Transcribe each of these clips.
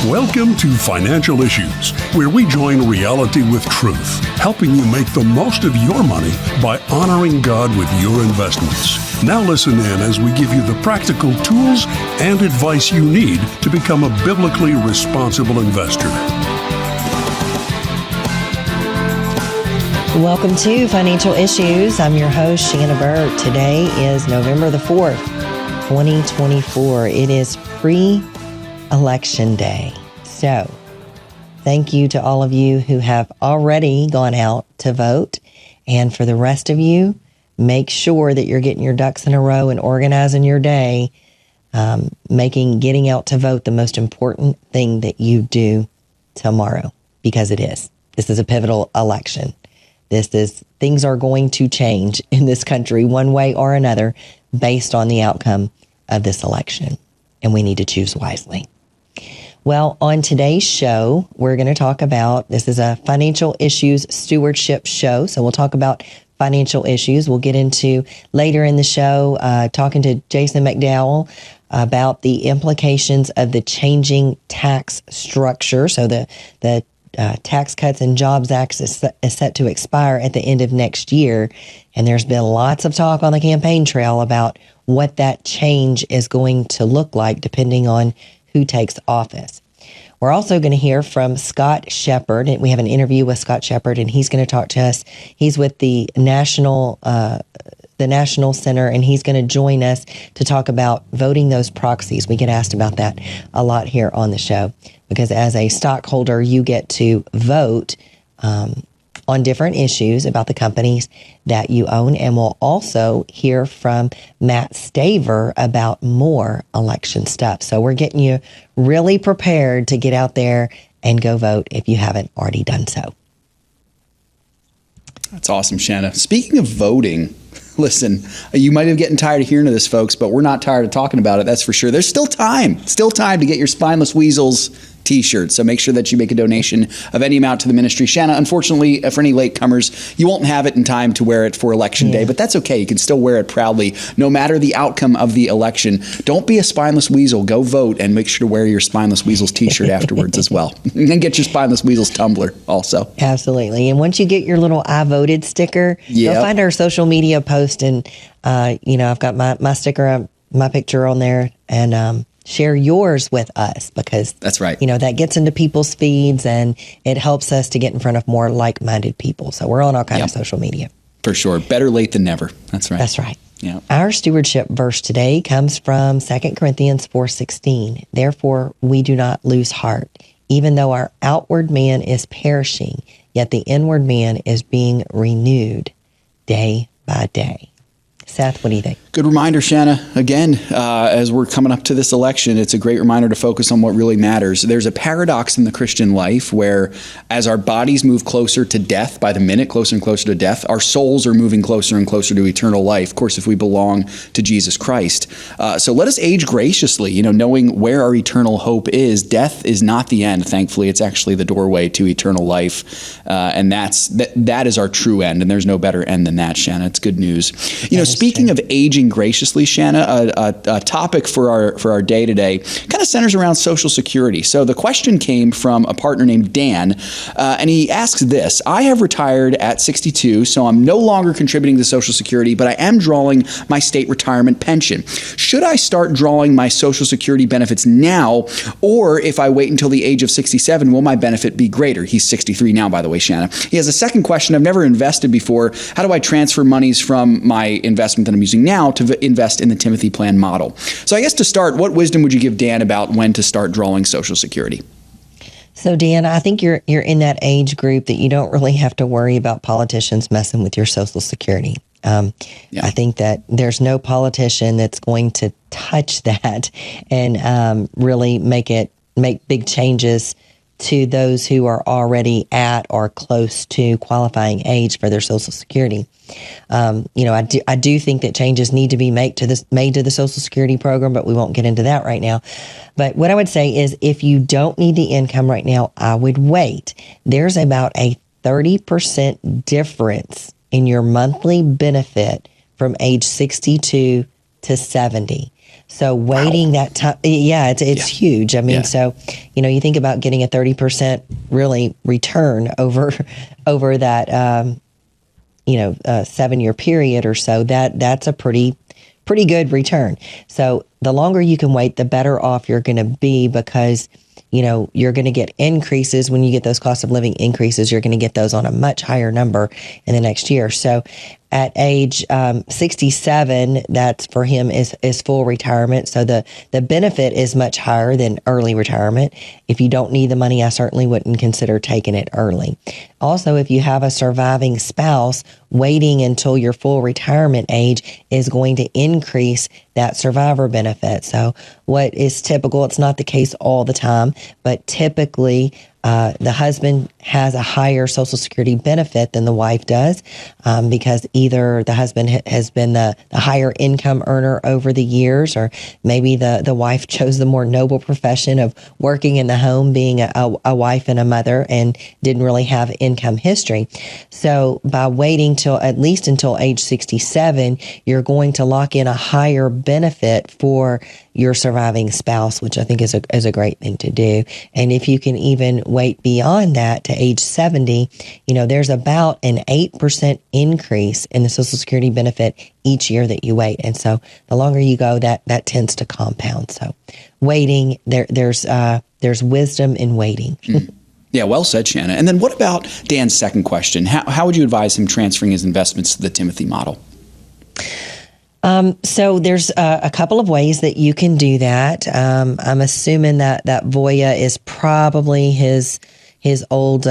Welcome to Financial Issues, where we join reality with truth, helping you make the most of your money by honoring God with your investments. Now listen in as we give you the practical tools and advice you need to become a biblically responsible investor. Welcome to Financial Issues. I'm your host, Shana Burt. Today is November the 4th, 2024. It is pre-election day. So, thank you to all of you who have already gone out to vote. And for the rest of you, make sure that you're getting your ducks in a row and organizing your day, making getting out to vote the most important thing that you do tomorrow, because it is. This is a pivotal election. Things are going to change in this country one way or another based on the outcome of this election. And we need to choose wisely. Well, on today's show, we're going to talk about, this is a financial issues stewardship show. So we'll talk about financial issues. We'll get into later in the show, talking to Jason MacDowell about the implications of the changing tax structure. So the Tax Cuts and Jobs Act is set to expire at the end of next year. And there's been lots of talk on the campaign trail about what that change is going to look like depending on who takes office. We're also going to hear from Scott Shepard. We have an interview with Scott Shepard, and he's going to talk to us. He's with the National Center, and he's going to join us to talk about voting those proxies. We get asked about that a lot here on the show, because as a stockholder, you get to vote on different issues about the companies that you own. And we'll also hear from Matt Staver about more election stuff. So we're getting you really prepared to get out there and go vote if you haven't already done so. That's awesome, Shana. Speaking of voting, listen, you might be getting tired of hearing of this, folks, but we're not tired of talking about it, that's for sure. There's still time to get your Spineless Weasels t-shirt. So make sure that you make a donation of any amount to the ministry. Shana, unfortunately, for any latecomers, you won't have it in time to wear it for election day, but that's okay. You can still wear it proudly, no matter the outcome of the election. Don't be a spineless weasel. Go vote and make sure to wear your Spineless Weasels t-shirt afterwards as well. And get your Spineless Weasels tumbler also. Absolutely. And once you get your little I voted sticker, go find our social media post, and I've got my sticker, my picture on there, and share yours with us, because that's right. That gets into people's feeds and it helps us to get in front of more like-minded people. So we're on all kinds of social media. For sure. Better late than never. That's right. That's right. Yeah. Our stewardship verse today comes from 2 Corinthians 4:16. Therefore, we do not lose heart, even though our outward man is perishing, yet the inward man is being renewed day by day. Seth, what do you think? Good reminder, Shana. Again, as we're coming up to this election, it's a great reminder to focus on what really matters. There's a paradox in the Christian life where, as our bodies move closer to death by the minute, closer and closer to death, our souls are moving closer and closer to eternal life, of course, if we belong to Jesus Christ. So let us age graciously, knowing where our eternal hope is. Death is not the end, thankfully. It's actually the doorway to eternal life. And that is our true end, and there's no better end than that, Shana. It's good news. Speaking of aging graciously, Shana, a topic for our day today kind of centers around Social Security. So the question came from a partner named Dan, and he asks this: I have retired at 62, so I'm no longer contributing to Social Security, but I am drawing my state retirement pension. Should I start drawing my Social Security benefits now, or if I wait until the age of 67, will my benefit be greater? He's 63 now, by the way, Shana. He has a second question. I've never invested before. How do I transfer monies from my investment that I'm using now to invest in the Timothy Plan model? So I guess to start, what wisdom would you give Dan about when to start drawing Social Security? So Dan, I think you're in that age group that you don't really have to worry about politicians messing with your Social Security. I think that there's no politician that's going to touch that and really make big changes to those who are already at or close to qualifying age for their Social Security. I do think that changes need to be made to the Social Security program, but we won't get into that right now. But what I would say is, if you don't need the income right now, I would wait. There's about a 30% difference in your monthly benefit from age 62 to 70. So waiting that time, it's huge. I mean, so, you think about getting a 30% really return over that, 7-year period or so. That's a pretty good return. So the longer you can wait, the better off you're going to be, because you're going to get increases. When you get those cost of living increases, you're going to get those on a much higher number in the next year. So at age 67, that's for him is full retirement. So the benefit is much higher than early retirement. If you don't need the money, I certainly wouldn't consider taking it early. Also, if you have a surviving spouse, waiting until your full retirement age is going to increase that survivor benefit. So what is typical, it's not the case all the time, but typically the husband has a higher Social Security benefit than the wife does, because either the husband has been the higher income earner over the years, or maybe the wife chose the more noble profession of working in the home, being a wife and a mother, and didn't really have income history. So by waiting at least until age 67, you're going to lock in a higher benefit for your surviving spouse, which I think is a great thing to do. And if you can even wait beyond that to age 70, there's about an 8% increase in the Social Security benefit each year that you wait. And so the longer you go, that tends to compound. So waiting, there's wisdom in waiting. Yeah, well said, Shana. And then what about Dan's second question? How would you advise him transferring his investments to the Timothy model? So there's a couple of ways that you can do that. I'm assuming that Voya is probably his old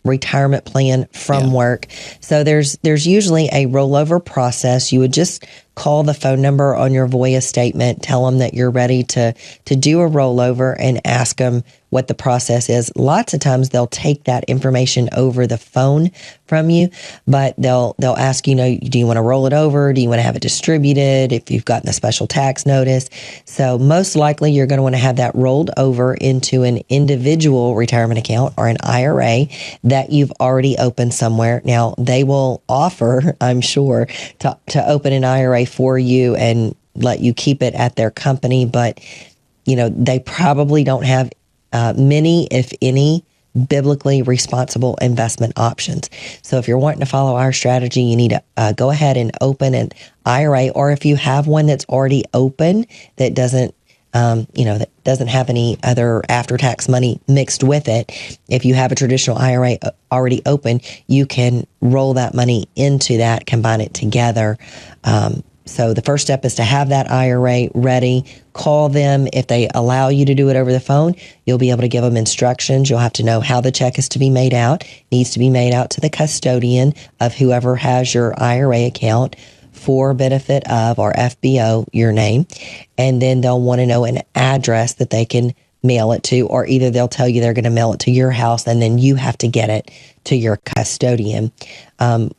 retirement plan from work. So there's usually a rollover process. You would just call the phone number on your Voya statement, tell them that you're ready to do a rollover, and ask them what the process is. Lots of times they'll take that information over the phone from you, but they'll ask, do you want to roll it over? Do you want to have it distributed? If you've gotten a special tax notice. So most likely you're going to want to have that rolled over into an individual retirement account or an IRA that you've already opened somewhere. Now they will offer, I'm sure, to open an IRA for you and let you keep it at their company, but they probably don't have many, if any, biblically responsible investment options. So if you're wanting to follow our strategy, you need to go ahead and open an IRA, or if you have one that's already open that doesn't have any other after-tax money mixed with it. If you have a traditional IRA already open, you can roll that money into that, combine it together. So the first step is to have that IRA ready. Call them. If they allow you to do it over the phone, you'll be able to give them instructions. You'll have to know how the check is to be made out. It needs to be made out to the custodian of whoever has your IRA account for benefit of, or FBO, your name. And then they'll want to know an address that they can mail it to, or either they'll tell you they're going to mail it to your house and then you have to get it to your custodian.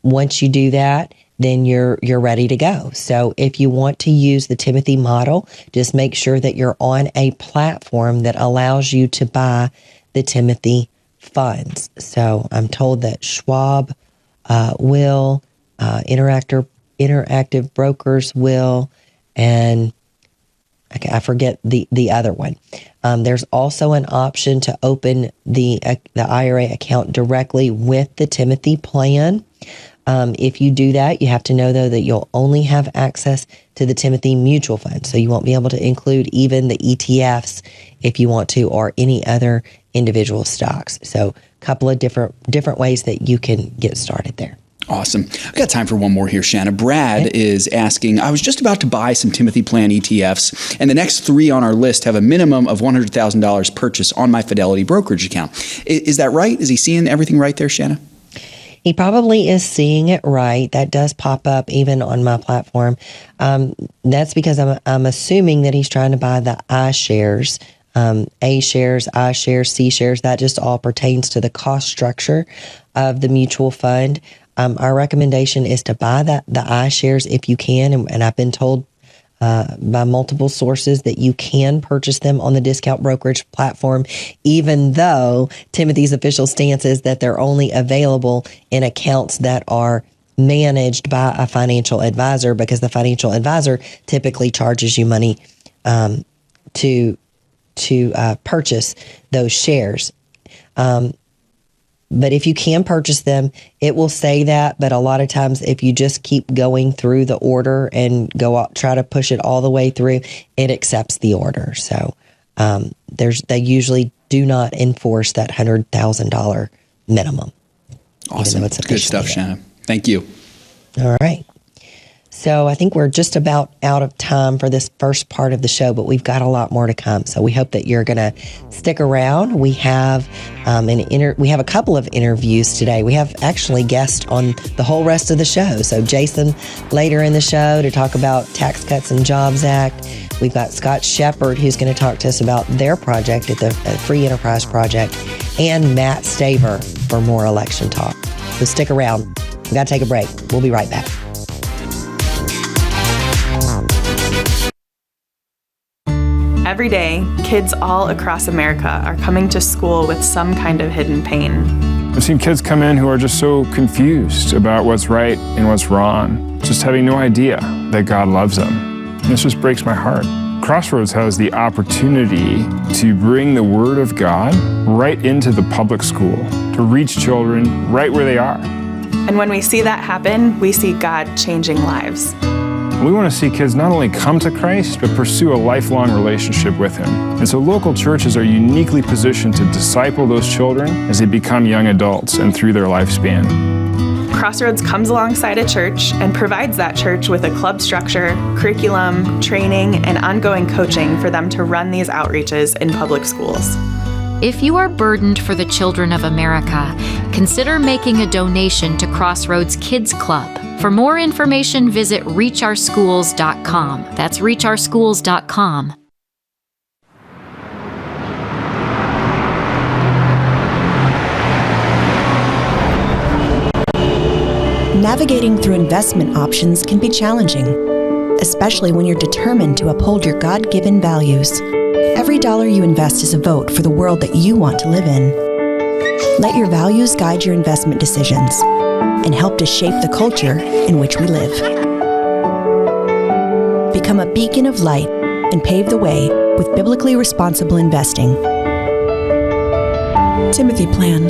Once you do that, then you're ready to go. So if you want to use the Timothy model, just make sure that you're on a platform that allows you to buy the Timothy funds. So I'm told that Schwab will, Interactive Brokers will, and I forget the other one. There's also an option to open the IRA account directly with the Timothy plan. If you do that, you have to know, though, that you'll only have access to the Timothy mutual fund. So you won't be able to include even the ETFs if you want to, or any other individual stocks. So a couple of different ways that you can get started there. Awesome. I've got time for one more here, Shana. Brad is asking, I was just about to buy some Timothy Plan ETFs, and the next three on our list have a minimum of $100,000 purchase on my Fidelity brokerage account. Is that right? Is he seeing everything right there, Shana? He probably is seeing it right. That does pop up even on my platform. That's because I'm assuming that he's trying to buy the iShares, A shares, iShares, C shares. That just all pertains to the cost structure of the mutual fund. Our recommendation is to buy the iShares if you can, and I've been told by multiple sources that you can purchase them on the discount brokerage platform, even though Timothy's official stance is that they're only available in accounts that are managed by a financial advisor, because the financial advisor typically charges you money to purchase those shares. But if you can purchase them, it will say that. But a lot of times, if you just keep going through the order and go out, try to push it all the way through, it accepts the order. So they usually do not enforce that $100,000 minimum. Awesome. Good stuff, Shana. Thank you. All right. So I think we're just about out of time for this first part of the show, but we've got a lot more to come. So we hope that you're going to stick around. We have we have a couple of interviews today. We have actually guests on the whole rest of the show. So Jason later in the show to talk about Tax Cuts and Jobs Act. We've got Scott Shepard who's going to talk to us about their project at the Free Enterprise Project, and Matt Staver for more election talk. So stick around. We've got to take a break. We'll be right back. Every day, kids all across America are coming to school with some kind of hidden pain. I've seen kids come in who are just so confused about what's right and what's wrong, just having no idea that God loves them. And this just breaks my heart. Crossroads has the opportunity to bring the Word of God right into the public school, to reach children right where they are. And when we see that happen, we see God changing lives. We want to see kids not only come to Christ, but pursue a lifelong relationship with Him. And so local churches are uniquely positioned to disciple those children as they become young adults and through their lifespan. Crossroads comes alongside a church and provides that church with a club structure, curriculum, training, and ongoing coaching for them to run these outreaches in public schools. If you are burdened for the children of America, consider making a donation to Crossroads Kids Club. For more information, visit reachOurschools.com. That's reachOurschools.com. Navigating through investment options can be challenging, especially when you're determined to uphold your God-given values. Every dollar you invest is a vote for the world that you want to live in. Let your values guide your investment decisions and help to shape the culture in which we live. Become a beacon of light and pave the way with biblically responsible investing. Timothy Plan,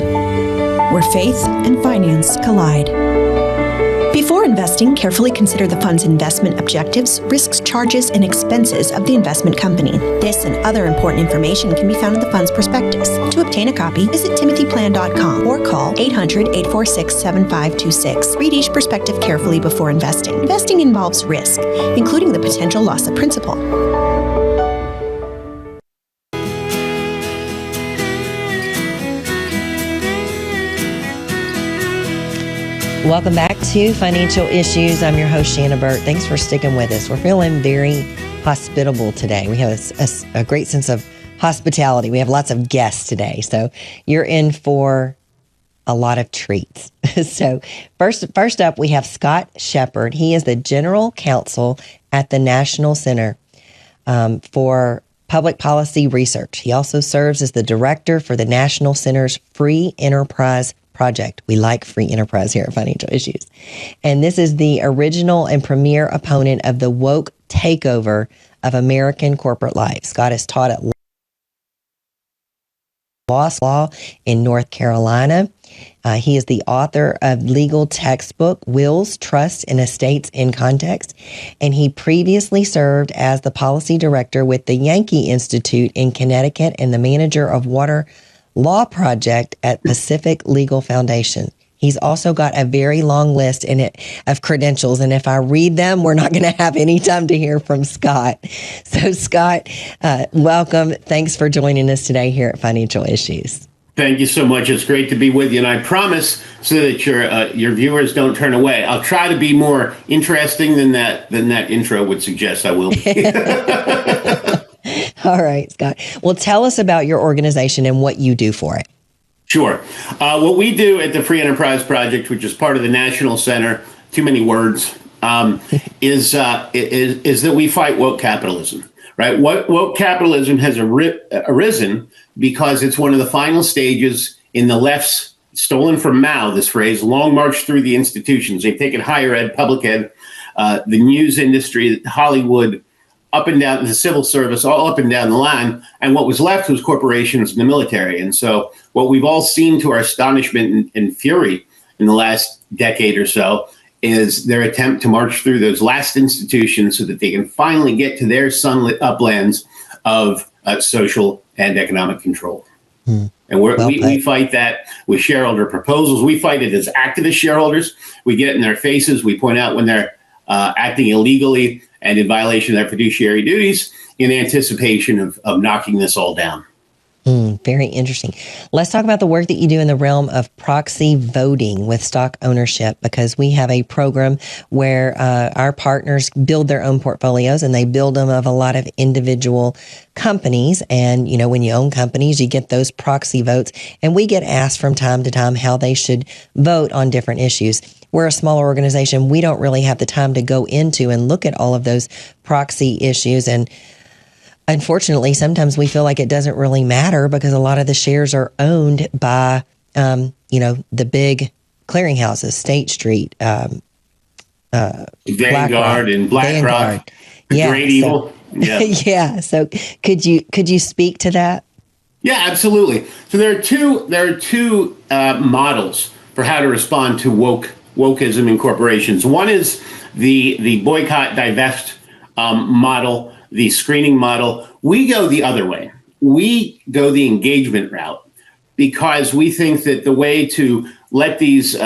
where faith and finance collide. Before investing, carefully consider the fund's investment objectives, risks, charges, and expenses of the investment company. This and other important information can be found in the fund's prospectus. To obtain a copy, visit timothyplan.com or call 800-846-7526. Read each perspective carefully before investing. Investing involves risk, including the potential loss of principal. Welcome back to Financial Issues. I'm your host, Shana Burt. Thanks for sticking with us. We're feeling very hospitable today. We have a great sense of hospitality. We have lots of guests today, so you're in for a lot of treats. So first up, we have Scott Shepard. He is the General Counsel at the National Center for Public Policy Research. He also serves as the Director for the National Center's Free Enterprise Project. We like free enterprise here at Financial Issues. And this is the original and premier opponent of the woke takeover of American corporate life. Scott is taught at law in North Carolina. He is the author of legal textbook Wills, Trusts, and Estates in Context. And he previously served as the policy director with the Yankee Institute in Connecticut and the manager of water law project at Pacific Legal Foundation. He's also got a very long list in it of credentials, and if I read them, we're not going to have any time to hear from Scott. So, Scott, welcome. Thanks for joining us today here at Financial Issues. Thank you so much. It's great to be with you, and I promise, so that your viewers don't turn away, I'll try to be more interesting than that intro would suggest. I will be. All right, Scott. Well, tell us about your organization and what you do for it. Sure. What we do at the Free Enterprise Project, which is part of the National Center, too many words, is that we fight woke capitalism. Right? Woke capitalism has arisen because it's one of the final stages in the left's, stolen from Mao, this phrase, long march through the institutions. They've taken higher ed, public ed, the news industry, Hollywood, up and down the civil service, all up and down the line. And what was left was corporations and the military. And so what we've all seen to our astonishment and fury in the last decade or so is their attempt to march through those last institutions so that they can finally get to their sunlit uplands of social and economic control. And we fight that with shareholder proposals. We fight it as activist shareholders. We get in their faces. We point out when they're acting illegally and in violation of their fiduciary duties in anticipation of knocking this all down. Very interesting. Let's talk about the work that you do in the realm of proxy voting with stock ownership, because we have a program where our partners build their own portfolios, and they build them of a lot of individual companies. And, you know, when you own companies, you get those proxy votes, and we get asked from time to time how they should vote on different issues. We're a smaller organization. We don't really have the time to go into and look at all of those proxy issues. And unfortunately, sometimes we feel like it doesn't really matter because a lot of the shares are owned by, the big clearinghouses, State Street, Vanguard and BlackRock, the great evil. Yeah. Yeah. So could you speak to that? Yeah, absolutely. So there are two models for how to respond to wokeism in corporations. One is the boycott, divest model, the screening model. We go the other way. We go the engagement route because we think that the way to let these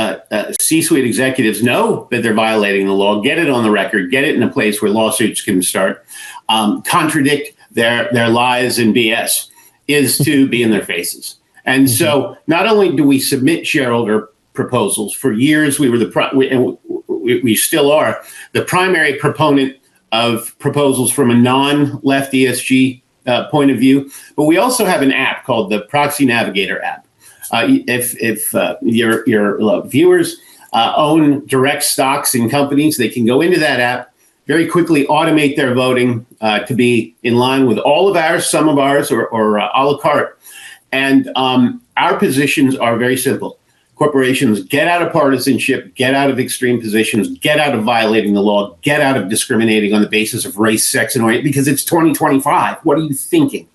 C-suite executives know that they're violating the law, get it on the record, get it in a place where lawsuits can start, contradict their lies and BS, is to be in their faces. And so not only do we submit shareholder proposals, for years we were we still are the primary proponent of proposals from a non-left ESG point of view, but we also have an app called the Proxy Navigator app. If your viewers own direct stocks in companies, they can go into that app, very quickly automate their voting to be in line with all of ours, some of ours, or a la carte. And our positions are very simple. Corporations, get out of partisanship, get out of extreme positions, get out of violating the law, get out of discriminating on the basis of race, sex, and orient, because it's 2025. What are you thinking?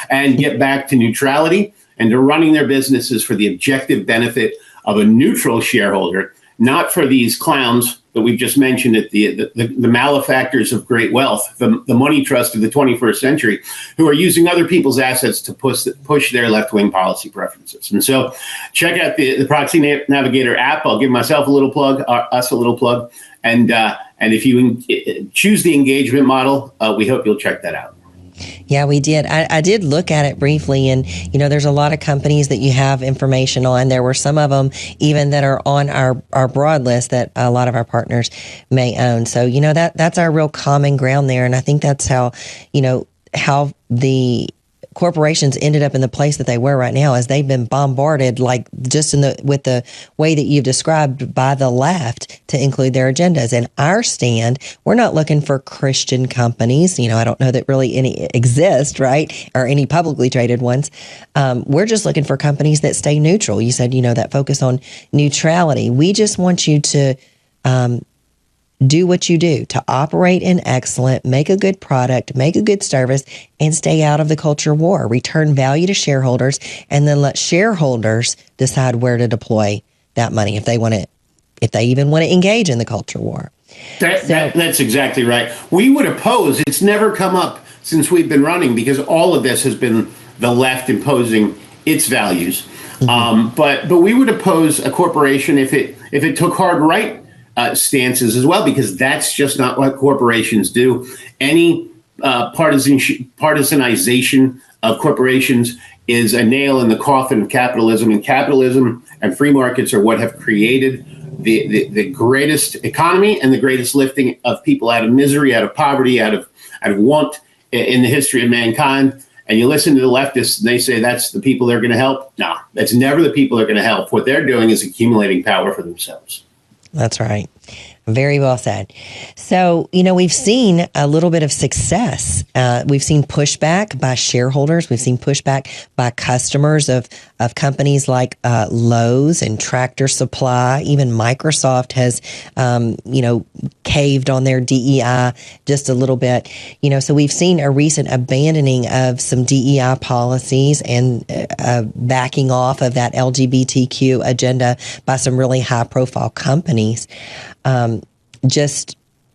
And get back to neutrality and to running their businesses for the objective benefit of a neutral shareholder, not for these clowns that we've just mentioned, at the malefactors of great wealth, the money trust of the 21st century, who are using other people's assets to push their left-wing policy preferences. And so check out the Proxy Navigator app. I'll give myself a little plug, us a little plug. And if you choose the engagement model, we hope you'll check that out. Yeah, we did. I did look at it briefly, and, there's a lot of companies that you have information on. There were some of them even that are on our broad list that a lot of our partners may own. So, that's our real common ground there. And I think that's how the corporations ended up in the place that they were right now, as they've been bombarded, like just with the way that you've described, by the left to include their agendas. And our stand, we're not looking for Christian companies. I don't know that really any exist, right? Or any publicly traded ones. We're just looking for companies that stay neutral. You said, that focus on neutrality. We just want you to, do what you do, to operate in excellence, make a good product, make a good service, and stay out of the culture war. Return value to shareholders, and then let shareholders decide where to deploy that money if they even want to engage in the culture war. That's exactly right. We would oppose. It's never come up since we've been running, because all of this has been the left imposing its values. But we would oppose a corporation if it took hard right stances as well, because that's just not what corporations do. Any partisanization of corporations is a nail in the coffin of capitalism, and capitalism and free markets are what have created the greatest economy and the greatest lifting of people out of misery, out of poverty, out of want in the history of mankind. And you listen to the leftists, and they say that's the people they're going to help. No, that's never the people they're going to help. What they're doing is accumulating power for themselves. That's right. Very well said. So, we've seen a little bit of success. We've seen pushback by shareholders. We've seen pushback by customers of companies like Lowe's and Tractor Supply. Even Microsoft has, caved on their DEI just a little bit. So we've seen a recent abandoning of some DEI policies and backing off of that LGBTQ agenda by some really high-profile companies.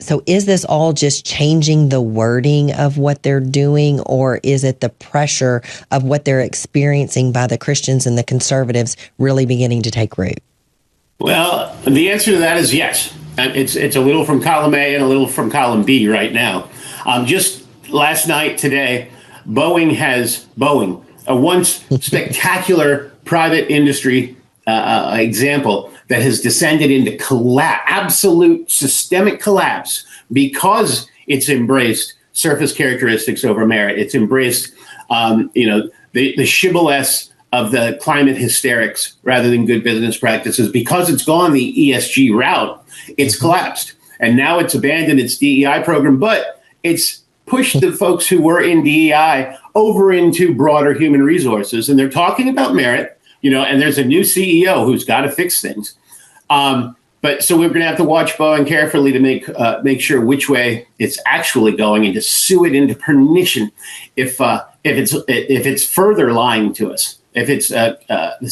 So is this all just changing the wording of what they're doing, or is it the pressure of what they're experiencing by the Christians and the conservatives really beginning to take root? Well, the answer to that is yes. It's a little from column A and a little from column B right now. Just last night, today, Boeing, a once spectacular private industry example that has descended into absolute systemic collapse because it's embraced surface characteristics over merit. It's embraced, the shibboleths of the climate hysterics rather than good business practices. Because it's gone the ESG route, it's collapsed. And now it's abandoned its DEI program, but it's pushed the folks who were in DEI over into broader human resources. And they're talking about merit. And there's a new CEO who's got to fix things. But so we're going to have to watch Boeing carefully to make sure which way it's actually going, and to sue it into perdition if it's further lying to us, if it's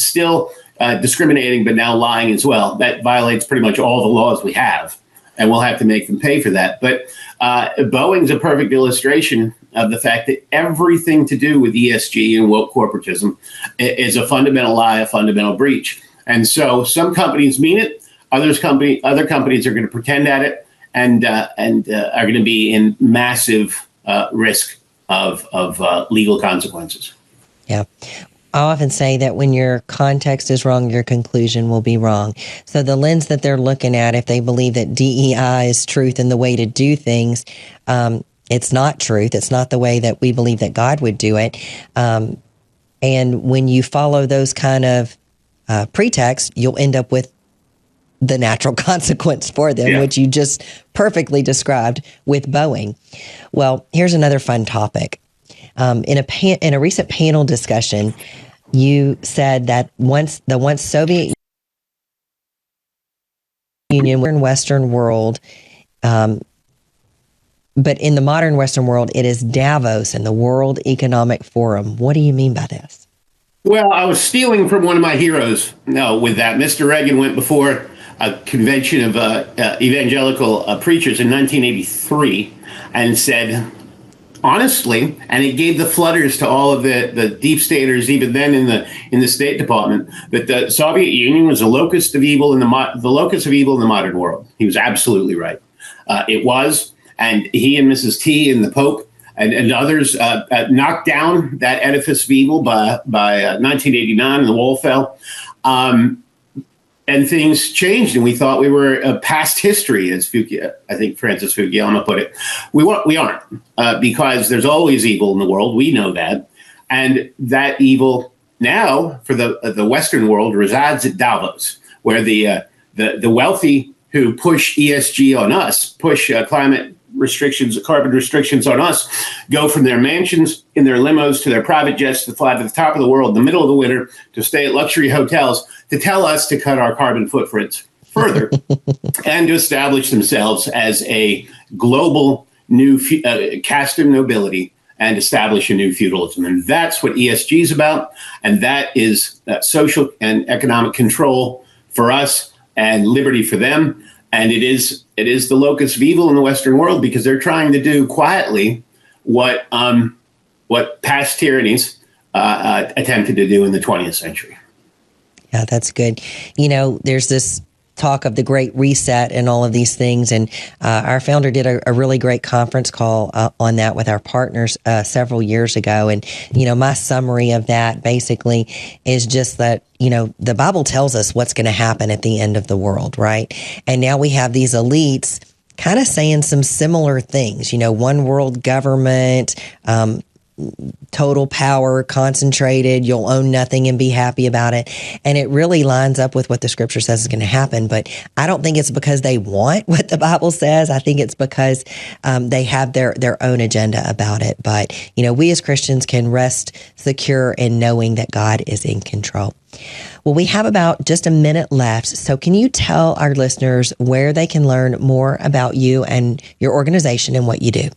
still discriminating but now lying as well. That violates pretty much all the laws we have, and we'll have to make them pay for that. But Boeing's a perfect illustration of the fact that everything to do with ESG and woke corporatism is a fundamental lie, a fundamental breach. And so some companies mean it, other companies are going to pretend at it, and are going to be in massive risk of legal consequences. Yeah. I often say that when your context is wrong, your conclusion will be wrong. So the lens that they're looking at, if they believe that DEI is truth and the way to do things, it's not truth. It's not the way that we believe that God would do it. And when you follow those kind of pretexts, you'll end up with the natural consequence for them, which you just perfectly described with Boeing. Well, here's another fun topic. In a recent panel discussion, you said that once Soviet Union were in Western world, but in the modern Western world, it is Davos and the World Economic Forum. What do you mean by this? Well, I was stealing from one of my heroes. No, with that, Mr. Reagan went before a convention of evangelical preachers in 1983 and said, honestly, and it gave the flutters to all of the deep staters, even then in the State Department, that the Soviet Union was a locus of evil in the modern world. He was absolutely right. It was, and he and Mrs. T and the Pope and others knocked down that edifice of evil by 1989, and the wall fell. And things changed, and we thought we were past history, as I think Francis Fukuyama put it. We aren't, because there's always evil in the world. We know that, and that evil now for the Western world resides at Davos, where the wealthy who push ESG on us, push climate restrictions, carbon restrictions on us, go from their mansions in their limos to their private jets to fly to the top of the world in the middle of the winter, to stay at luxury hotels, to tell us to cut our carbon footprints further and to establish themselves as a global new caste of nobility and establish a new feudalism. And that's what ESG is about. And that is social and economic control for us and liberty for them. And it is the locus of evil in the Western world, because they're trying to do quietly what past tyrannies attempted to do in the 20th century. Yeah, that's good. There's this talk of the Great Reset and all of these things. And our founder did a really great conference call on that with our partners several years ago. And, my summary of that basically is just that, the Bible tells us what's going to happen at the end of the world, right? And now we have these elites kind of saying some similar things, one world government, total power, concentrated, you'll own nothing and be happy about it. And it really lines up with what the scripture says is going to happen. But I don't think it's because they want what the Bible says. I think it's because they have their own agenda about it. But, we as Christians can rest secure in knowing that God is in control. Well, we have about just a minute left. So can you tell our listeners where they can learn more about you and your organization and what you do?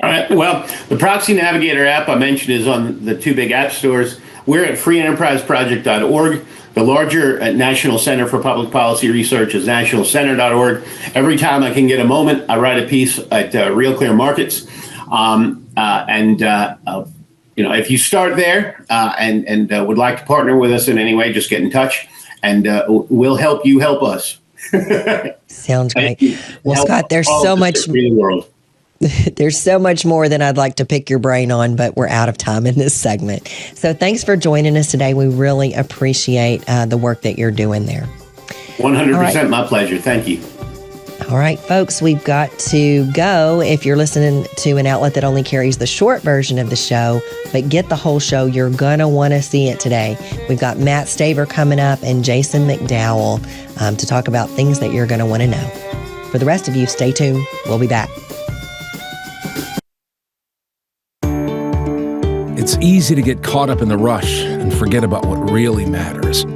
All right. Well, the Proxy Navigator app I mentioned is on the two big app stores. We're at freeenterpriseproject.org. The larger National Center for Public Policy Research is nationalcenter.org. Every time I can get a moment, I write a piece at Real Clear Markets. If you start there and would like to partner with us in any way, just get in touch, and we'll help you help us. Sounds great. Well, Scott, there's so much. There's so much more than I'd like to pick your brain on, but we're out of time in this segment. So thanks for joining us today. We really appreciate the work that you're doing there. 100%, my pleasure. Thank you. All right, folks, we've got to go. If you're listening to an outlet that only carries the short version of the show, but get the whole show, you're going to want to see it today. We've got Matt Staver coming up and Jason MacDowell to talk about things that you're going to want to know. For the rest of you, stay tuned. We'll be back. It's easy to get caught up in the rush and forget about what really matters.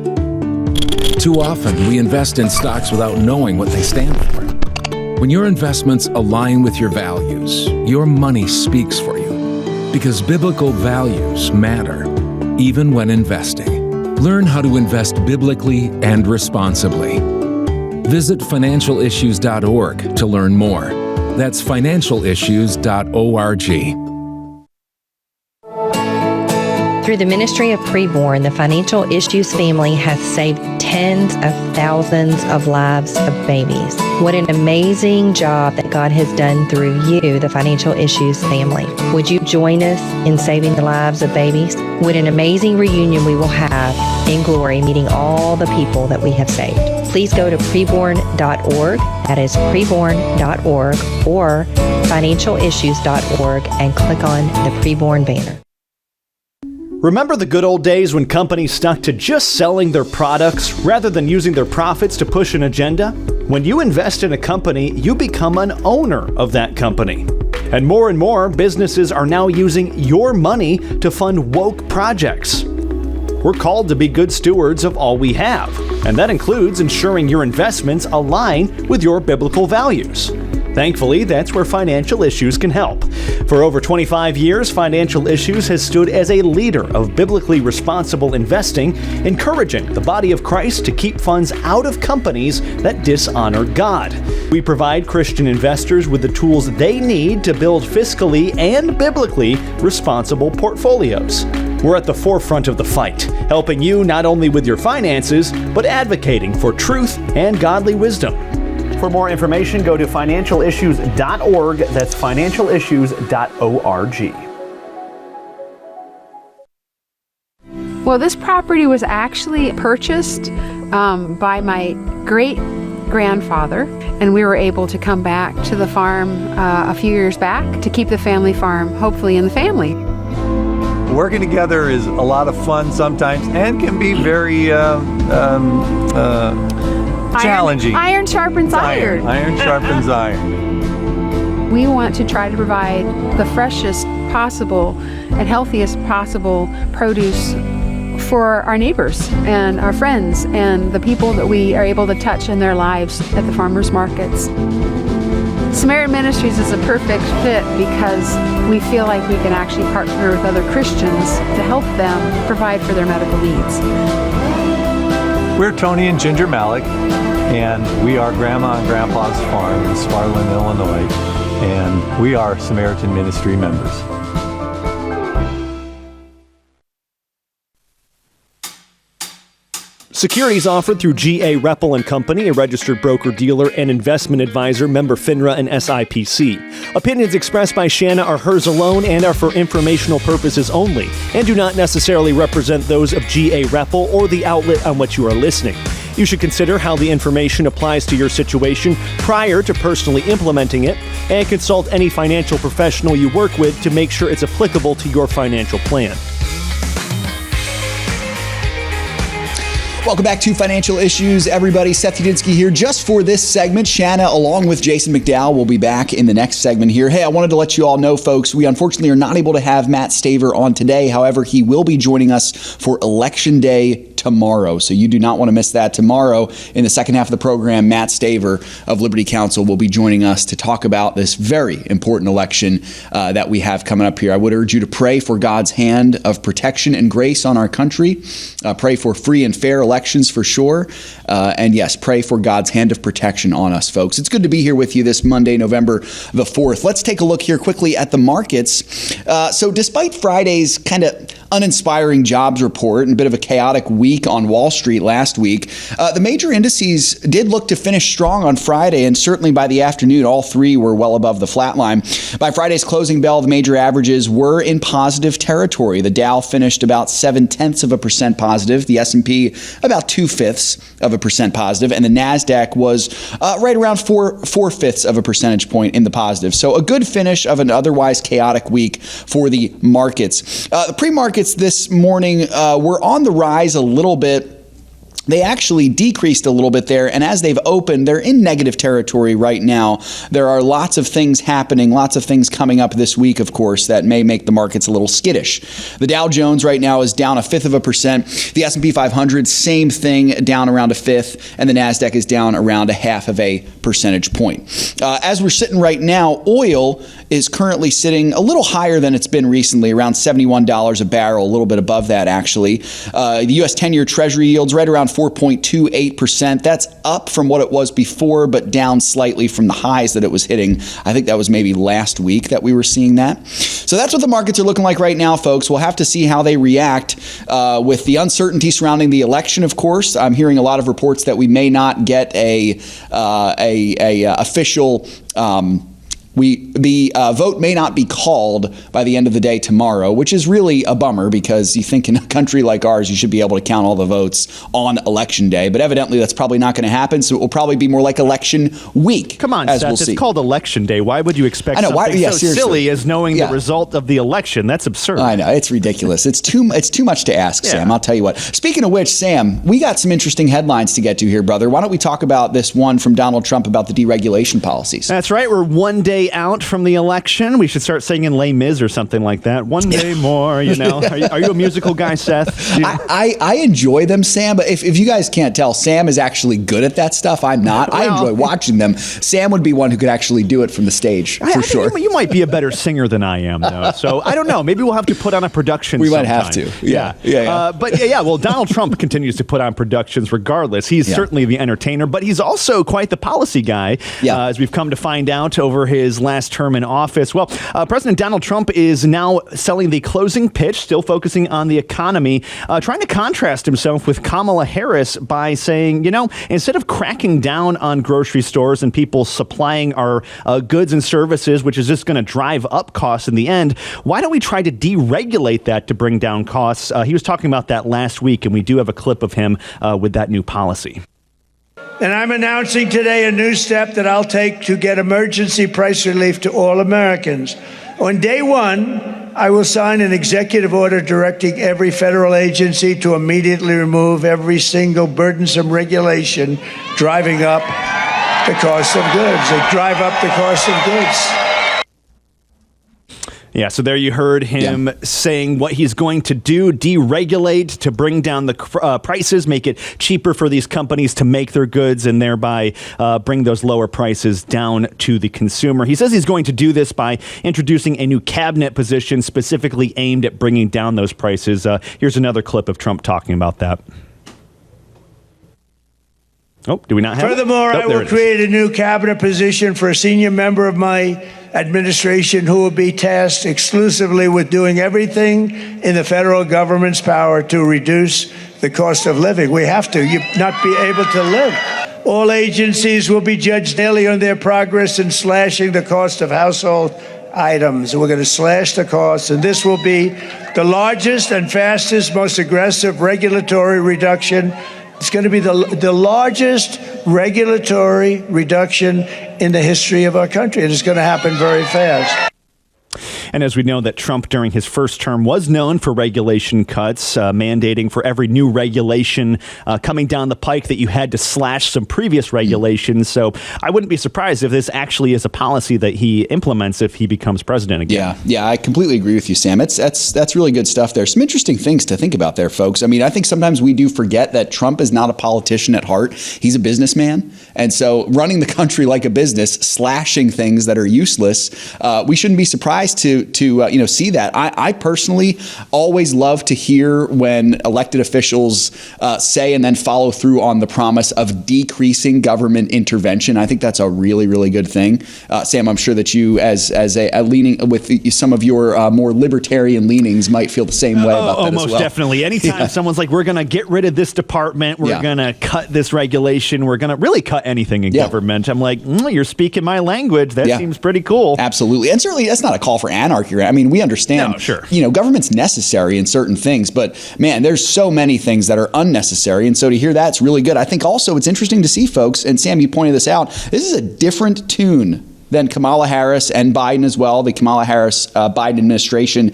Too often, we invest in stocks without knowing what they stand for. When your investments align with your values, your money speaks for you. Because biblical values matter, even when investing. Learn how to invest biblically and responsibly. Visit financialissues.org to learn more. That's financialissues.org. Through the ministry of Preborn, the Financial Issues family has saved tens of thousands of lives of babies. What an amazing job that God has done through you, the Financial Issues family. Would you join us in saving the lives of babies? What an amazing reunion we will have in glory, meeting all the people that we have saved. Please go to preborn.org, that is preborn.org, or financialissues.org, and click on the Preborn banner. Remember the good old days when companies stuck to just selling their products rather than using their profits to push an agenda? When you invest in a company, you become an owner of that company. And more businesses are now using your money to fund woke projects. We're called to be good stewards of all we have, and that includes ensuring your investments align with your biblical values. Thankfully, that's where Financial Issues can help. For over 25 years, Financial Issues has stood as a leader of biblically responsible investing, encouraging the body of Christ to keep funds out of companies that dishonor God. We provide Christian investors with the tools they need to build fiscally and biblically responsible portfolios. We're at the forefront of the fight, helping you not only with your finances, but advocating for truth and godly wisdom. For more information, go to financialissues.org. That's financialissues.org. Well, this property was actually purchased by my great-grandfather, and we were able to come back to the farm a few years back to keep the family farm, hopefully, in the family. Working together is a lot of fun sometimes and can be very challenging. Iron sharpens iron. Iron sharpens iron. We want to try to provide the freshest possible and healthiest possible produce for our neighbors and our friends and the people that we are able to touch in their lives at the farmers markets. Samaritan Ministries is a perfect fit because we feel like we can actually partner with other Christians to help them provide for their medical needs. We're Tony and Ginger Malik, and we are Grandma and Grandpa's farm in Sparland, Illinois, and we are Samaritan Ministry members. Securities offered through G.A. Reppel & Company, a registered broker-dealer and investment advisor, member FINRA and SIPC. Opinions expressed by Shana are hers alone and are for informational purposes only, and do not necessarily represent those of G.A. Reppel or the outlet on which you are listening. You should consider how the information applies to your situation prior to personally implementing it, and consult any financial professional you work with to make sure it's applicable to your financial plan. Welcome back to Financial Issues, everybody. Seth Udinsky here just for this segment. Shana, along with Jason MacDowell, will be back in the next segment here. Hey, I wanted to let you all know, folks, we unfortunately are not able to have Matt Staver on today. However, he will be joining us for Election Day tomorrow. So you do not want to miss that. Tomorrow, in the second half of the program, Matt Staver of Liberty Counsel will be joining us to talk about this very important election that we have coming up here. I would urge you to pray for God's hand of protection and grace on our country. Pray for free and fair elections for sure. And yes, pray for God's hand of protection on us, folks. It's good to be here with you this Monday, November the 4th. Let's take a look here quickly at the markets. So despite Friday's kind of uninspiring jobs report and a bit of a chaotic week on Wall Street last week, the major indices did look to finish strong on Friday, and certainly by the afternoon, all three were well above the flat line. By Friday's closing bell, the major averages were in positive territory. The Dow finished about 0.7% positive, the S&P about 0.2% positive, and the NASDAQ was right around 4.5 percentage point in the positive. So a good finish of an otherwise chaotic week for the markets. The pre-markets this morning were on the rise a little bit. They actually decreased a little bit there, and as they've opened, they're in negative territory right now. There are lots of things happening, lots of things coming up this week, of course, that may make the markets a little skittish. The Dow Jones right now is down 0.5%. The S&P 500, same thing, down around 0.5%, and the NASDAQ is down around 0.5 percentage point. As we're sitting right now, oil is currently sitting a little higher than it's been recently, around $71 a barrel, a little bit above that, actually. The U.S. 10-year Treasury yields right around 4.28%. That's up from what it was before, but down slightly from the highs that it was hitting. I think that was maybe last week that we were seeing that. So that's what the markets are looking like right now, folks. We'll have to see how they react with the uncertainty surrounding the election, of course. I'm hearing a lot of reports that we may not get a official the vote may not be called by the end of the day tomorrow, which is really a bummer because you think in a country like ours, you should be able to count all the votes on Election Day. But evidently, that's probably not going to happen, so it will probably be more like Election Week. Come on, Seth, it's called Election Day. Why would you expect something so silly as knowing the result of the election? That's absurd. I know. It's ridiculous. It's too much to ask, Sam. I'll tell you what. Speaking of which, Sam, we got some interesting headlines to get to here, brother. Why don't we talk about this one from Donald Trump about the deregulation policies? That's right. We're one day out from the election. We should start singing Les Mis or something like that. One day more, you know. Are you a musical guy, Seth? I enjoy them, Sam, but if you guys can't tell, Sam is actually good at that stuff. I'm not. Well, I enjoy watching them. Sam would be one who could actually do it from the stage, for sure. You might be a better singer than I am, though. So I don't know. Maybe we'll have to put on a production We sometime. might have to. Yeah. Well, Donald Trump continues to put on productions regardless. He's certainly the entertainer, but he's also quite the policy guy, as we've come to find out over his last term in office. Well, President Donald Trump is now selling the closing pitch, still focusing on the economy, trying to contrast himself with Kamala Harris by saying, instead of cracking down on grocery stores and people supplying our goods and services, which is just going to drive up costs in the end, why don't we try to deregulate that to bring down costs? He was talking about that last week, and we do have a clip of him with that new policy. And I'm announcing today a new step that I'll take to get emergency price relief to all Americans. On day one, I will sign an executive order directing every federal agency to immediately remove every single burdensome regulation driving up the cost of goods. They drive up the cost of goods. Yeah, so there you heard him saying what he's going to do, deregulate to bring down the prices, make it cheaper for these companies to make their goods and thereby bring those lower prices down to the consumer. He says he's going to do this by introducing a new cabinet position specifically aimed at bringing down those prices. Here's another clip of Trump talking about that. Oh, do we not have Furthermore, I will create a new cabinet position for a senior member of my administration who will be tasked exclusively with doing everything in the federal government's power to reduce the cost of living. We have to not be able to live. All agencies will be judged daily on their progress in slashing the cost of household items. We're going to slash the costs, and this will be the largest and fastest, most aggressive regulatory reduction It's going to be the largest regulatory reduction in the history of our country, and it's going to happen very fast. And as we know that Trump during his first term was known for regulation cuts, mandating for every new regulation coming down the pike that you had to slash some previous regulations. So I wouldn't be surprised if this actually is a policy that he implements if he becomes president again. Yeah, I completely agree with you, Sam. That's really good stuff there. Some interesting things to think about there, folks. I mean, I think sometimes we do forget that Trump is not a politician at heart. He's a businessman. And so running the country like a business, slashing things that are useless, we shouldn't be surprised to see that. I personally always love to hear when elected officials say and then follow through on the promise of decreasing government intervention. I think that's a really, really good thing. Sam, I'm sure that you, as a leaning with some of your more libertarian leanings, might feel the same way about that as well. Most definitely. Anytime someone's like, we're going to get rid of this department, we're going to cut this regulation, we're going to really cut anything in government, I'm like, you're speaking my language. That seems pretty cool. Absolutely. And certainly that's not a call for anarchy. I mean, we understand, government's necessary in certain things, but man, there's so many things that are unnecessary. And so to hear that's really good. I think also it's interesting to see, folks, and Sam, you pointed this out, this is a different tune than Kamala Harris and Biden as well, the Kamala Harris-Biden administration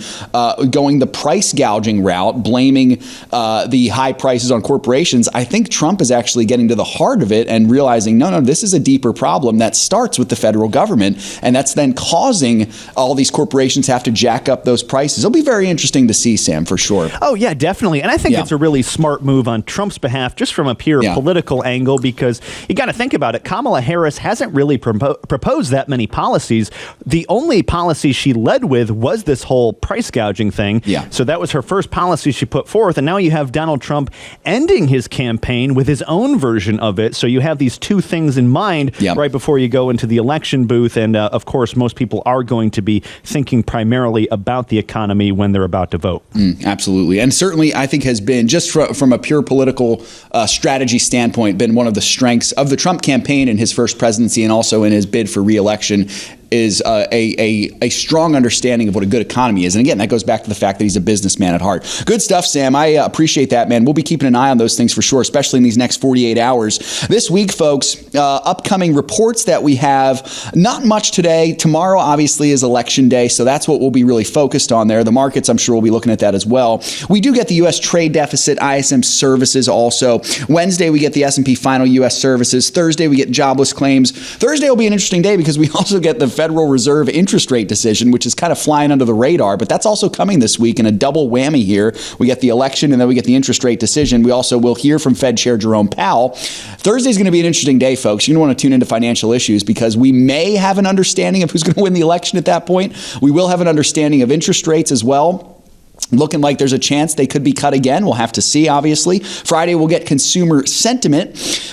going the price gouging route, blaming the high prices on corporations. I think Trump is actually getting to the heart of it and realizing, no, this is a deeper problem that starts with the federal government, and that's then causing all these corporations to have to jack up those prices. It'll be very interesting to see, Sam, for sure. Oh, yeah, definitely. And I think it's a really smart move on Trump's behalf, just from a pure political angle, because you got to think about it. Kamala Harris hasn't really proposed that many policies. The only policy she led with was this whole price gouging thing. So that was her first policy she put forth. And now you have Donald Trump ending his campaign with his own version of it. So you have these two things in mind right before you go into the election booth. And of course, most people are going to be thinking primarily about the economy when they're about to vote. Absolutely. And certainly, I think has been, just from a pure political strategy standpoint, been one of the strengths of the Trump campaign in his first presidency and also in his bid for re-election is a strong understanding of what a good economy is. And again, that goes back to the fact that he's a businessman at heart. Good stuff, Sam. I appreciate that, man. We'll be keeping an eye on those things for sure, especially in these next 48 hours. This week, folks, upcoming reports that we have, not much today. Tomorrow, obviously, is election day, so that's what we'll be really focused on there. The markets, I'm sure, will be looking at that as well. We do get the U.S. trade deficit, ISM services also. Wednesday, we get the S&P final U.S. services. Thursday, we get jobless claims. Thursday will be an interesting day because we also get the Federal Reserve interest rate decision, which is kind of flying under the radar, but that's also coming this week in a double whammy here. We get the election and then we get the interest rate decision. We also will hear from Fed Chair Jerome Powell. Thursday's going to be an interesting day, folks. You're going to want to tune into financial issues because we may have an understanding of who's going to win the election at that point. We will have an understanding of interest rates as well. Looking like there's a chance they could be cut again. We'll have to see, obviously. Friday, we'll get consumer sentiment.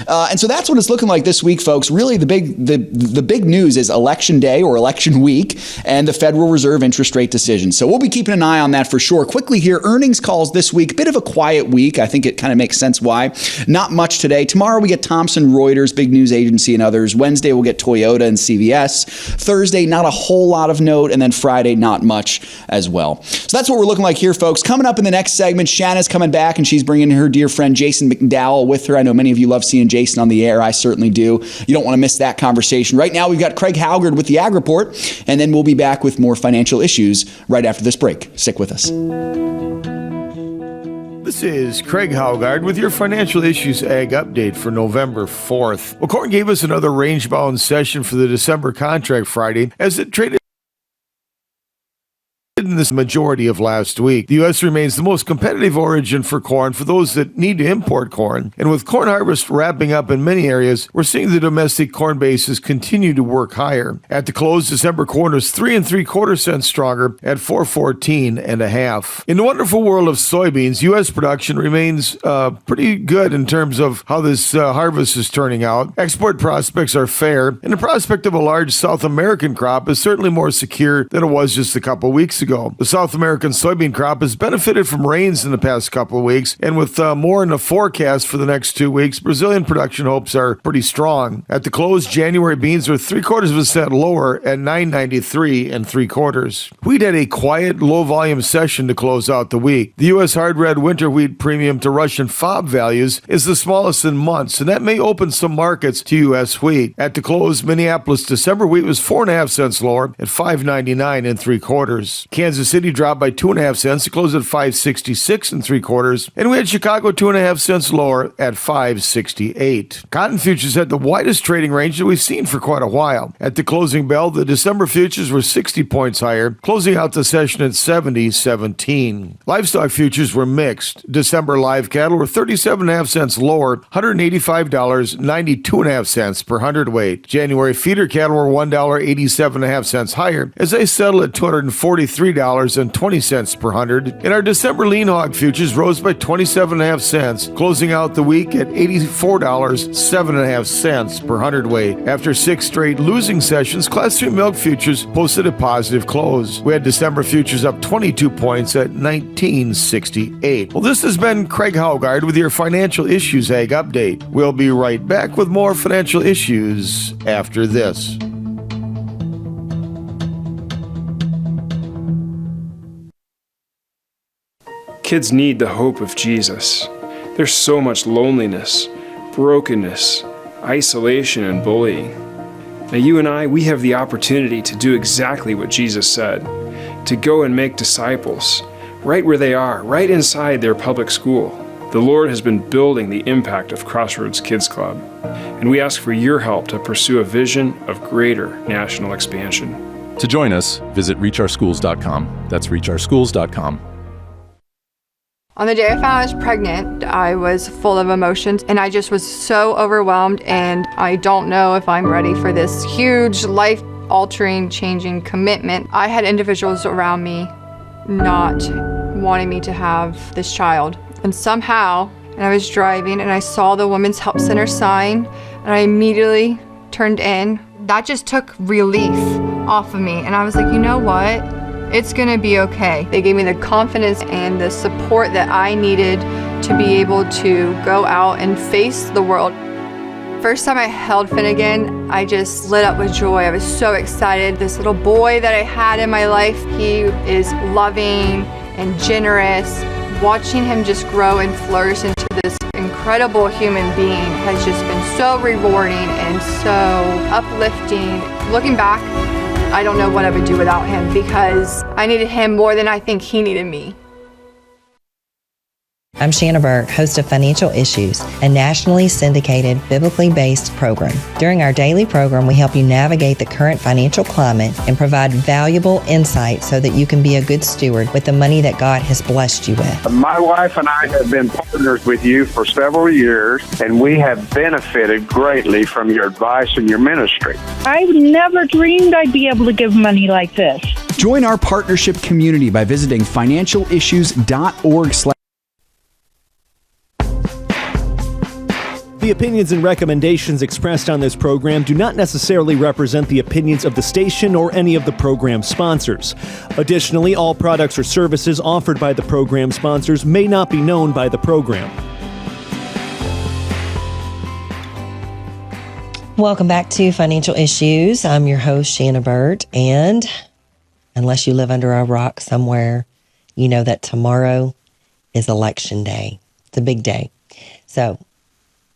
And so that's what it's looking like this week, folks. Really, the big news is election day or election week and the Federal Reserve interest rate decision. So we'll be keeping an eye on that for sure. Quickly here, earnings calls this week. Bit of a quiet week. I think it kind of makes sense why. Not much today. Tomorrow, we get Thomson Reuters, big news agency, and others. Wednesday, we'll get Toyota and CVS. Thursday, not a whole lot of note. And then Friday, not much as well. So that's what we're looking like here, folks. Coming up in the next segment, Shana's coming back and she's bringing her dear friend Jason MacDowell with her. I know many of you love seeing Jason on the air. I certainly do. You don't want to miss that conversation. Right now, we've got Craig Haugaard with the Ag Report, and then we'll be back with more financial issues right after this break. Stick with us. This is Craig Haugaard with your Financial Issues Ag Update for November 4th. Well, corn gave us another range-bound session for the December contract Friday as it traded in this majority of last week. The U.S. remains the most competitive origin for corn for those that need to import corn. And with corn harvest wrapping up in many areas, we're seeing the domestic corn basis continue to work higher. At the close, December corn was 3 3/4 cents stronger at 4.14 In the wonderful world of soybeans, U.S. production remains pretty good in terms of how this harvest is turning out. Export prospects are fair, and the prospect of a large South American crop is certainly more secure than it was just a couple weeks ago. April. The South American soybean crop has benefited from rains in the past couple of weeks, and with more in the forecast for the next 2 weeks, Brazilian production hopes are pretty strong. At the close, January beans were 0.75% lower at $9.93 3/4. Wheat had a quiet, low-volume session to close out the week. The U.S. hard red winter wheat premium to Russian FOB values is the smallest in months, and that may open some markets to U.S. wheat. At the close, Minneapolis December wheat was 4.5 cents lower at $5.99 3/4. Kansas City dropped by 2.5 cents to close at $5.66 3/4, and we had Chicago 2.5 cents lower at $5.68. Cotton futures had the widest trading range that we've seen for quite a while. At the closing bell, the December futures were 60 points higher, closing out the session at 70.17. Livestock futures were mixed. December live cattle were 37.5 cents lower, $185.92 per hundredweight. January feeder cattle were $1.87.5 higher as they settled at $243.20 per hundred. And our December lean hog futures rose by 27.5 cents, closing out the week at $84.07.5 per hundredweight. After 6 straight losing sessions, Class 3 milk futures posted a positive close. We had December futures up 22 points at $19.68. Well, this has been Craig Haugaard with your Financial Issues Ag Update. We'll be right back with more financial issues after this. Kids need the hope of Jesus. There's so much loneliness, brokenness, isolation, and bullying. Now, you and I, we have the opportunity to do exactly what Jesus said, to go and make disciples, right where they are, right inside their public school. The Lord has been building the impact of Crossroads Kids Club, and we ask for your help to pursue a vision of greater national expansion. To join us, visit reachOurSchools.com. That's reachOurSchools.com. On the day I found I was pregnant, I was full of emotions and I just was so overwhelmed, and I don't know if I'm ready for this huge life-altering, changing commitment. I had individuals around me not wanting me to have this child. And somehow, and I was driving and I saw the Women's Help Center sign and I immediately turned in. That just took relief off of me, and I was like, you know what? It's gonna be okay. They gave me the confidence and the support that I needed to be able to go out and face the world. First time I held Finnegan, I just lit up with joy. I was so excited. This little boy that I had in my life, he is loving and generous. Watching him just grow and flourish into this incredible human being has just been so rewarding and so uplifting. Looking back, I don't know what I would do without him, because I needed him more than I think he needed me. I'm Shana Burke, host of Financial Issues, a nationally syndicated, biblically based program. During our daily program, we help you navigate the current financial climate and provide valuable insight so that you can be a good steward with the money that God has blessed you with. My wife and I have been partners with you for several years, and we have benefited greatly from your advice and your ministry. I never dreamed I'd be able to give money like this. Join our partnership community by visiting financialissues.org. The opinions and recommendations expressed on this program do not necessarily represent the opinions of the station or any of the program sponsors. Additionally, all products or services offered by the program sponsors may not be known by the program. Welcome back to Financial Issues. I'm your host, Shana Burt, and unless you live under a rock somewhere, you know that tomorrow is Election Day. It's a big day. So,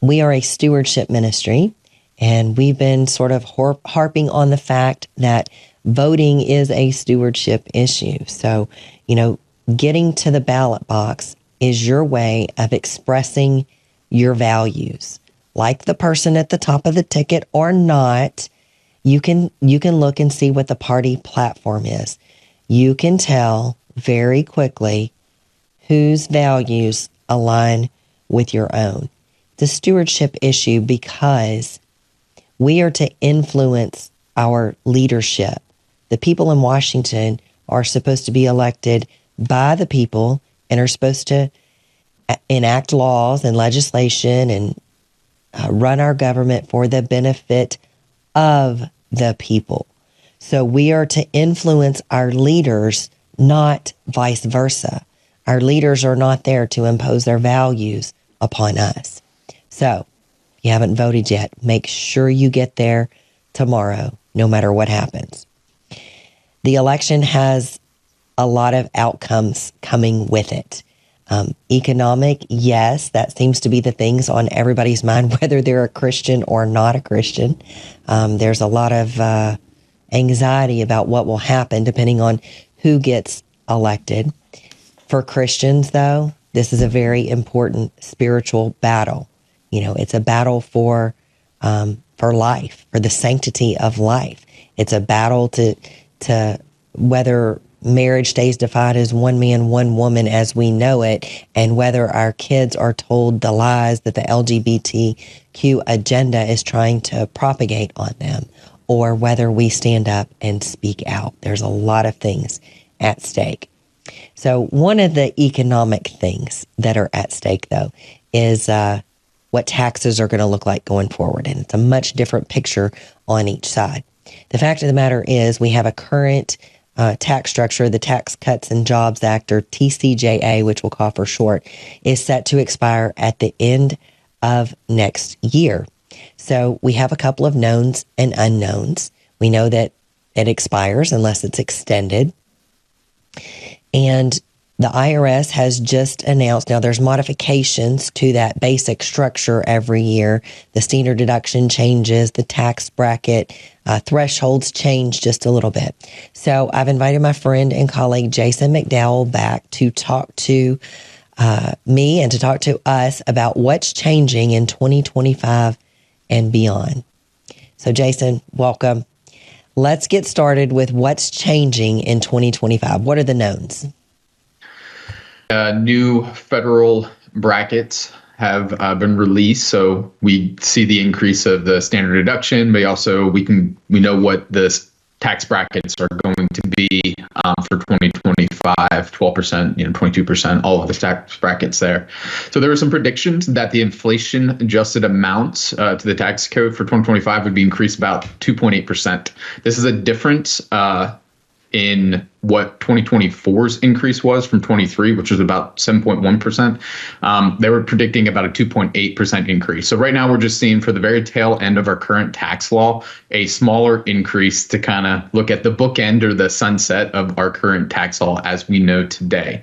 we are a stewardship ministry, and we've been sort of harping on the fact that voting is a stewardship issue. So, getting to the ballot box is your way of expressing your values. Like the person at the top of the ticket or not, you can look and see what the party platform is. You can tell very quickly whose values align with your own. The stewardship issue, because we are to influence our leadership. The people in Washington are supposed to be elected by the people and are supposed to enact laws and legislation and run our government for the benefit of the people. So we are to influence our leaders not vice versa. Our leaders are not there to impose their values upon us. So, if you haven't voted yet, make sure you get there tomorrow, no matter what happens. The election has a lot of outcomes coming with it. Economic, yes, that seems to be the things on everybody's mind, whether they're a Christian or not a Christian. There's a lot of anxiety about what will happen depending on who gets elected. For Christians, though, this is a very important spiritual battle. You know, it's a battle for life, for the sanctity of life. It's a battle to whether marriage stays defined as one man, one woman as we know it, and whether our kids are told the lies that the LGBTQ agenda is trying to propagate on them, or whether we stand up and speak out. There's a lot of things at stake. So one of the economic things that are at stake, though, is what taxes are going to look like going forward. And it's a much different picture on each side. The fact of the matter is we have a current tax structure. The Tax Cuts and Jobs Act, or TCJA, which we'll call for short, is set to expire at the end of next year. So we have a couple of knowns and unknowns. We know that it expires unless it's extended. And the IRS has just announced, now there's modifications to that basic structure every year. The standard deduction changes, the tax bracket thresholds change just a little bit. So I've invited my friend and colleague Jason MacDowell back to talk to me and to talk to us about what's changing in 2025 and beyond. So Jason, welcome. Let's get started with what's changing in 2025. What are the knowns? New federal brackets have been released, so we see the increase of the standard deduction, but also we know what the tax brackets are going to be for 2025, 12%, 22%, all of the tax brackets there. So there were some predictions that the inflation adjusted amounts to the tax code for 2025 would be increased about 2.8%. This is a difference in what 2024's increase was from 23, which was about 7.1%. They were predicting about a 2.8% increase. So right now we're just seeing, for the very tail end of our current tax law, a smaller increase to kind of look at the bookend or the sunset of our current tax law as we know today.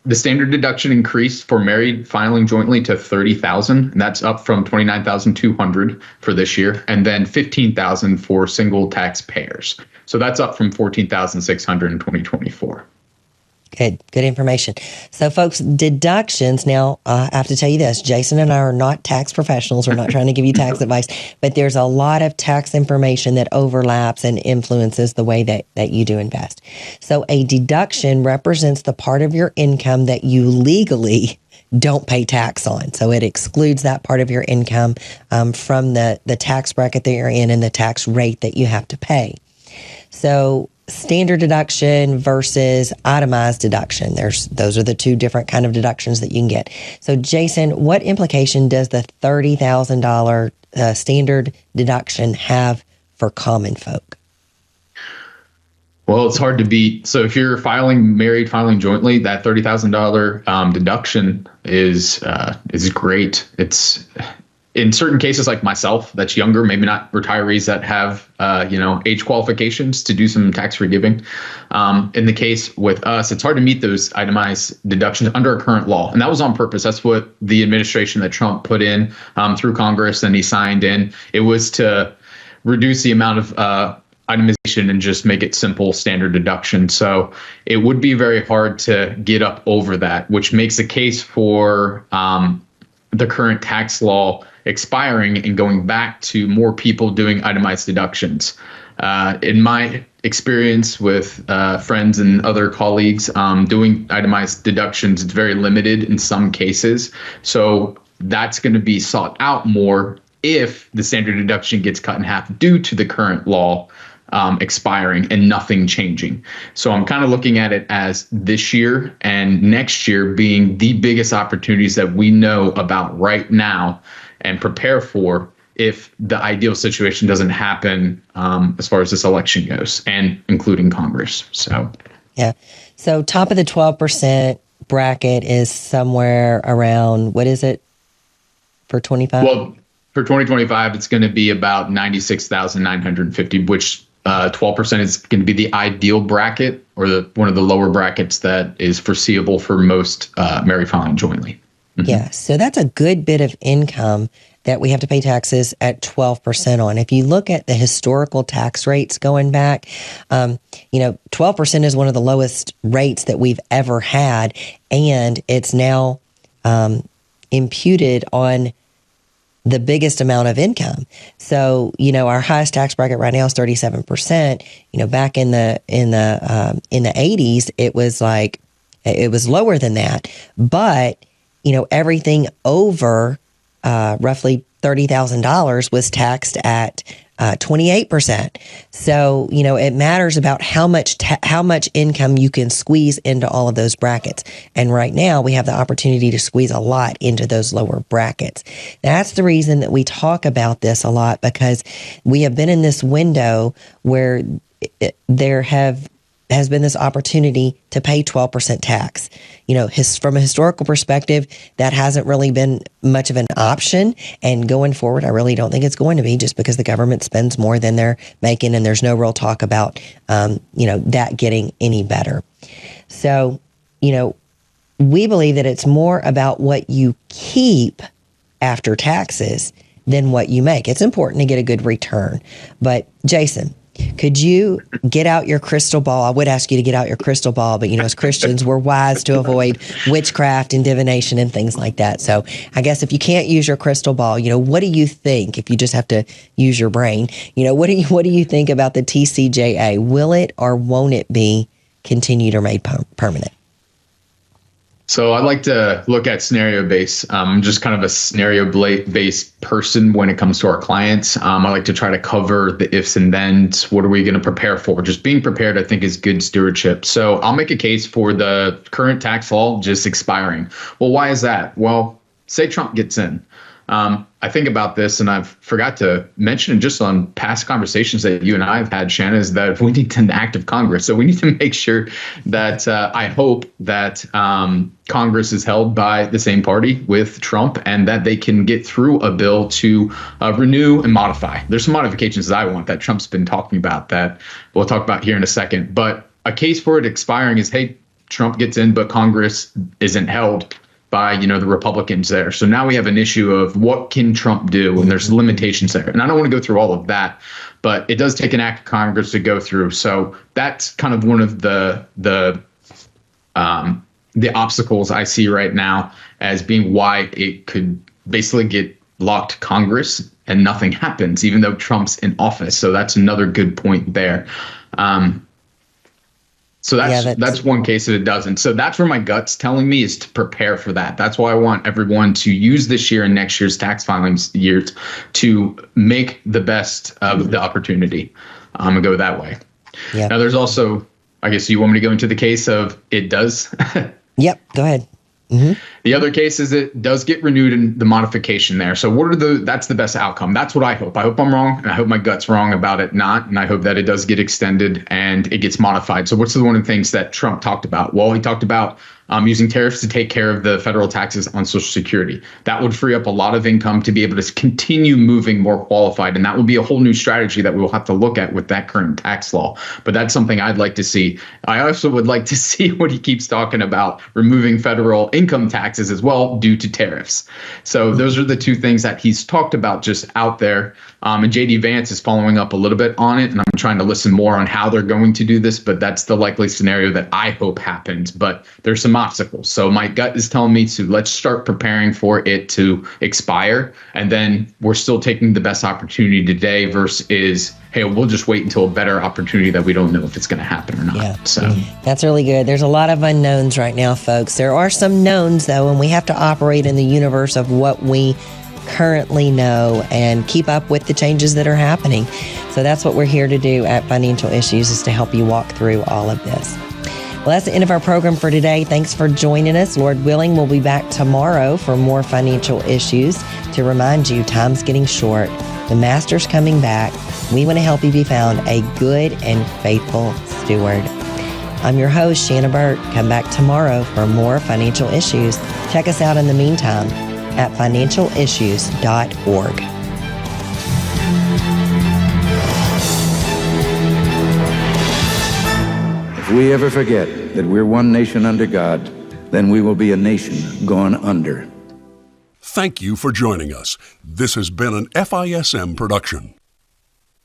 The standard deduction increased for married filing jointly to $30,000, and that's up from $29,200 for this year, and then $15,000 for single taxpayers. So that's up from $14,600 in 2024. Good information. So folks, deductions, now I have to tell you this, Jason and I are not tax professionals. We're not trying to give you tax advice, but there's a lot of tax information that overlaps and influences the way that you do invest. So a deduction represents the part of your income that you legally don't pay tax on. So it excludes that part of your income from the tax bracket that you're in and the tax rate that you have to pay. So standard deduction versus itemized deduction. Those are the two different kind of deductions that you can get. So Jason, what implication does the $30,000 standard deduction have for common folk? Well, it's hard to beat. So if you're married filing jointly, that $30,000 deduction is great. It's in certain cases, like myself, that's younger, maybe not retirees that have age qualifications to do some tax free giving. In the case with us, it's hard to meet those itemized deductions under our current law, and that was on purpose. That's what the administration that Trump put in through Congress and he signed in. It was to reduce the amount of itemization and just make it simple standard deduction. So it would be very hard to get up over that, which makes the case for the current tax law expiring and going back to more people doing itemized deductions. In my experience with friends and other colleagues doing itemized deductions, it's very limited in some cases. So that's going to be sought out more if the standard deduction gets cut in half due to the current law expiring and nothing changing. So I'm kind of looking at it as this year and next year being the biggest opportunities that we know about right now and prepare for if the ideal situation doesn't happen as far as this election goes, and including Congress. So, Yeah. So top of the 12% bracket is somewhere around, what is it for 25? Well, for 2025, it's going to be about 96,950, which 12% is going to be the ideal bracket, or one of the lower brackets that is foreseeable for most married filing jointly. Mm-hmm. Yeah. So that's a good bit of income that we have to pay taxes at 12% on. If you look at the historical tax rates going back, 12% is one of the lowest rates that we've ever had, and it's now imputed on the biggest amount of income. So, our highest tax bracket right now is 37%. Back in the 80s, it was lower than that. But, everything over roughly $30,000 was taxed at 28%. So, it matters about how much income you can squeeze into all of those brackets. And right now we have the opportunity to squeeze a lot into those lower brackets. That's the reason that we talk about this a lot, because we have been in this window where there has been this opportunity to pay 12% tax. From a historical perspective, that hasn't really been much of an option. And going forward, I really don't think it's going to be, just because the government spends more than they're making, and there's no real talk about, that getting any better. So, we believe that it's more about what you keep after taxes than what you make. It's important to get a good return. But Jason, could you get out your crystal ball? I would ask you to get out your crystal ball, but as Christians, we're wise to avoid witchcraft and divination and things like that. So I guess if you can't use your crystal ball, what do you think, if you just have to use your brain, what do you think about the TCJA? Will it or won't it be continued or made permanent? So I like to look at scenario-based. I'm just kind of a scenario-based person when it comes to our clients. I like to try to cover the ifs and thens. What are we going to prepare for? Just being prepared, I think, is good stewardship. So I'll make a case for the current tax law just expiring. Well, why is that? Well, say Trump gets in. I think about this, and I forgot to mention just on past conversations that you and I have had, Shana, is that we need an act of Congress. So we need to make sure that I hope that Congress is held by the same party with Trump, and that they can get through a bill to renew and modify. There's some modifications that I want that Trump's been talking about that we'll talk about here in a second. But a case for it expiring is, hey, Trump gets in, but Congress isn't held by, the Republicans there. So now we have an issue of what can Trump do, and there's limitations there. And I don't want to go through all of that, but it does take an act of Congress to go through. So that's kind of one of the obstacles I see right now as being why it could basically get locked Congress and nothing happens, even though Trump's in office. So that's another good point there. So that's one case that it doesn't. So that's where my gut's telling me is to prepare for that. That's why I want everyone to use this year and next year's tax filing years to make the best of the opportunity. I'm going to go that way. Yeah. Now, there's also, I guess you want me to go into the case of it does? Yep, go ahead. Mm-hmm. The other case is it does get renewed in the modification there. So that's the best outcome. That's what I hope. I hope I'm wrong, and I hope my gut's wrong about it not. And I hope that it does get extended and it gets modified. So what's one of the things that Trump talked about? Well, he talked about using tariffs to take care of the federal taxes on Social Security. That would free up a lot of income to be able to continue moving more qualified. And that would be a whole new strategy that we will have to look at with that current tax law. But that's something I'd like to see. I also would like to see what he keeps talking about, removing federal income taxes as well due to tariffs. So those are the two things that he's talked about just out there. And JD Vance is following up a little bit on it. And I'm trying to listen more on how they're going to do this. But that's the likely scenario that I hope happens. But there's some obstacles. So my gut is telling me to let's start preparing for it to expire. And then we're still taking the best opportunity today versus, hey, we'll just wait until a better opportunity that we don't know if it's going to happen or not. Yeah. So that's really good. There's a lot of unknowns right now, folks. There are some knowns, though, and we have to operate in the universe of what we currently know and keep up with the changes that are happening. So that's what we're here to do at Financial Issues, is to help you walk through all of this. Well, that's the end of our program for today. Thanks for joining us. Lord willing, we'll be back tomorrow for more financial issues. To remind you, time's getting short. The Master's coming back. We want to help you be found a good and faithful steward. I'm your host, Shana Burt. Come back tomorrow for more financial issues. Check us out in the meantime at financialissues.org. If we ever forget that we're one nation under God, then we will be a nation gone under. Thank you for joining us. This has been an FISM production.